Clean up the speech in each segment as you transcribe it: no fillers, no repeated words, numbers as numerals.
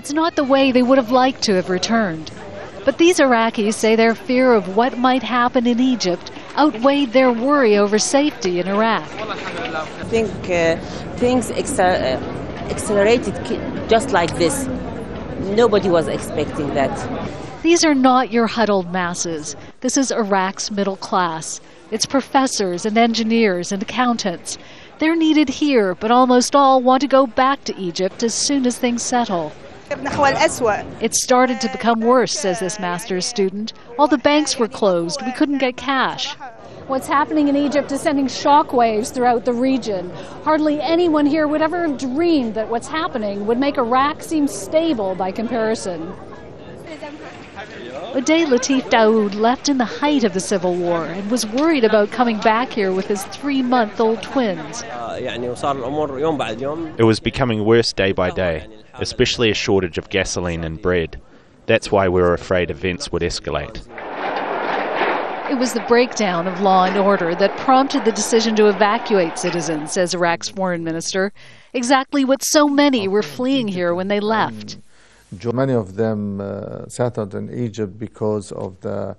It's not the way they would have liked to have returned. But these Iraqis say their fear of what might happen in Egypt outweighed their worry over safety in Iraq. I think things accelerated just like this. Nobody was expecting that. These are not your huddled masses. This is Iraq's middle class. It's professors and engineers and accountants. They're needed here, but almost all want to go back to Egypt as soon as things settle. It started to become worse, says this master's student. All the banks were closed. We couldn't get cash. What's happening in Egypt is sending shockwaves throughout the region. Hardly anyone here would ever have dreamed that what's happening would make Iraq seem stable by comparison. Uday Latif Daoud left in the height of the civil war and was worried about coming back here with his 3-month-old twins. It was becoming worse day by day, especially a shortage of gasoline and bread. That's why we were afraid events would escalate. It was the breakdown of law and order that prompted the decision to evacuate citizens, says Iraq's foreign minister. Exactly what so many were fleeing here when they left. Many of them settled in Egypt because of the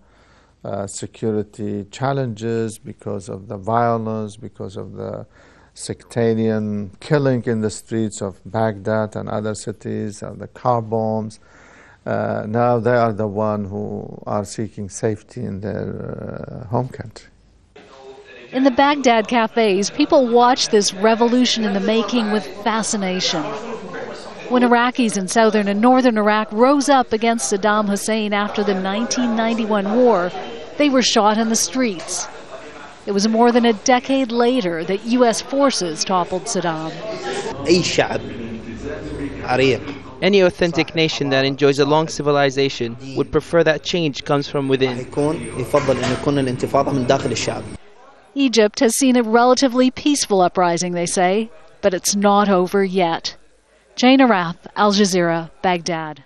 security challenges, because of the violence, because of the sectarian killing in the streets of Baghdad and other cities, and the car bombs. Now they are the ones who are seeking safety in their home country. In the Baghdad cafes, people watch this revolution in the making with fascination. When Iraqis in southern and northern Iraq rose up against Saddam Hussein after the 1991 war, they were shot in the streets. It was more than a decade later that U.S. forces toppled Saddam. Any authentic nation that enjoys a long civilization would prefer that change comes from within. Egypt has seen a relatively peaceful uprising, they say, but it's not over yet. Jane Arraf, Al Jazeera, Baghdad.